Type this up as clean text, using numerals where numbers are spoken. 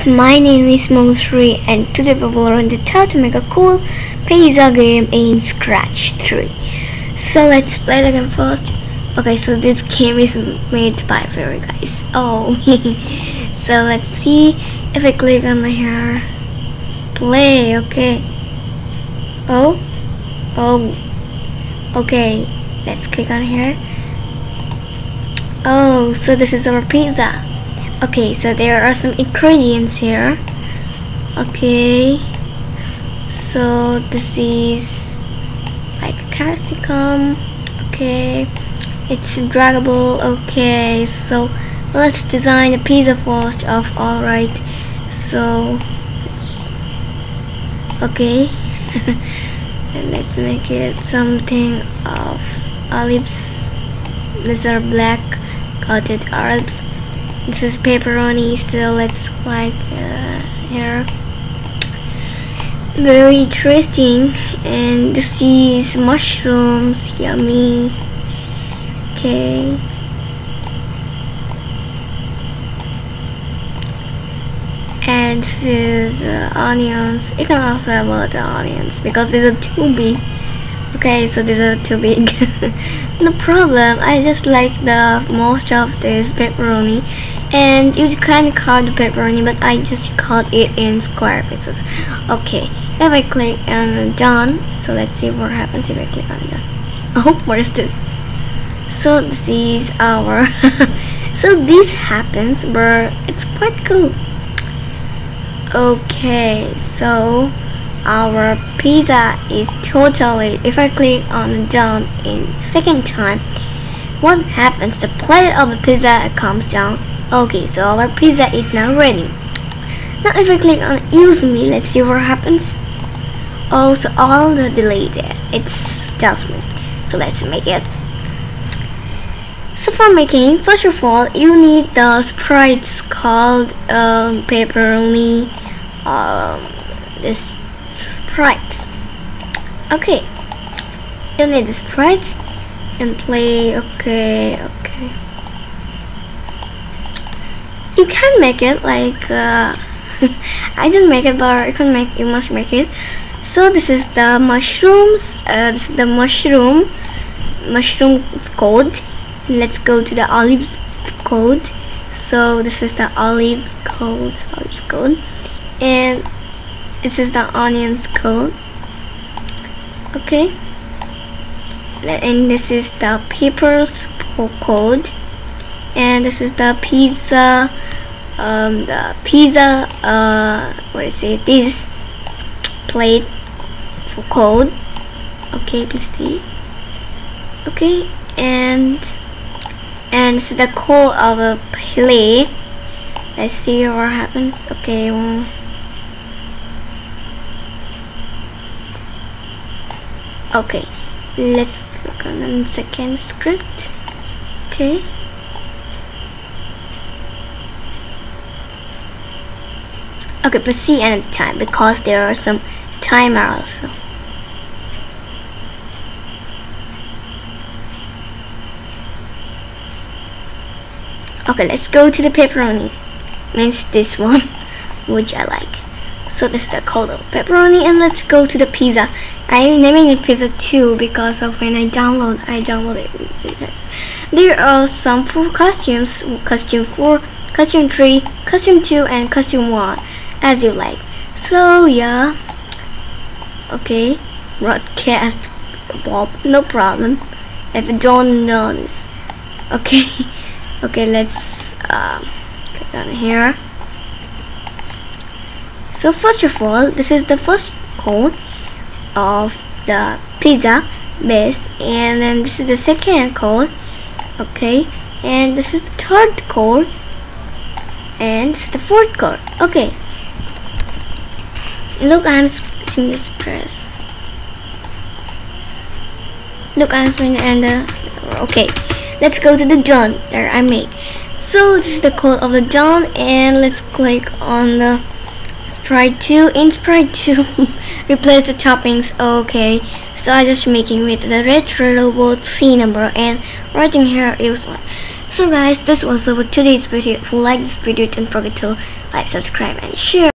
My name is Mousree and today we will learn how to make a cool pizza game in Scratch 3. So let's play the game first. Okay, so this game is made by Fairy guys. Oh, so let's see if I click on here. Play, okay. Oh, okay. Let's click on here. Oh, so this is our pizza. Okay, so there are some ingredients here. Okay, so this is like capsicum. Okay, it's draggable. Okay, so let's design the pizza first off. Alright, so okay, and let's make it something of olives. These are black coated olives. This is pepperoni, so let's like here. Very interesting. And this is mushrooms, yummy. Okay. And this is onions. You can also have a lot of onions because these are too big. Okay, so these are too big. No problem. I just like the most of this pepperoni. And you can cut the pepperoni, but I just cut it in square pieces. Okay, if I click on done, so let's see what happens if I click on done. Oh, what is this? So this is our so this happens, but it's quite cool. Okay, so our pizza is totally, if I click on done in second time, what happens? The plate of the pizza comes down. Okay, so our pizza is now ready. Now if I click on use me, let's see what happens. Oh, so all the deleted, it's just me. So let's make it. So for making, first of all, you need the sprites called pepperoni, this sprites. Okay, you need the sprites and play. Okay. You can make it like I didn't make it, but you must make it. So this is the mushrooms. This is the mushroom code. Let's go to the olives code. So this is the olives code, and this is the onions code. Okay, and this is the peppers code, and this is the pizza. What is it? This plate for code. Okay, please see. Okay, and this is the code of a play. Let's see what happens. Okay. Okay, let's look on the second script. Okay. Okay, but see another time because there are some timer also. Okay, let's go to the pepperoni. Means this one, which I like. So this is the code of pepperoni, and let's go to the pizza. I'm naming it pizza 2 because of when I downloaded it. There are some 4 costumes: costume 4, costume 3, costume 2, and costume 1. As you like. So yeah, okay, broadcast Bob, no problem if you don't know this. Okay. Okay, let's click on here. So first of all, this is the first code of the pizza base, and then this is the second code. Okay, and this is the third code, and this is the fourth code. Okay, look, I'm splitting this press. Look, I'm splitting and okay, let's go to the done that I made. So this is the code of the done, and let's click on the sprite 2. In sprite 2, replace the toppings. Okay, so I just making with the red rollable C number and writing here use one. So guys, this was over today's video. If you like this video, don't forget to like, subscribe, and share.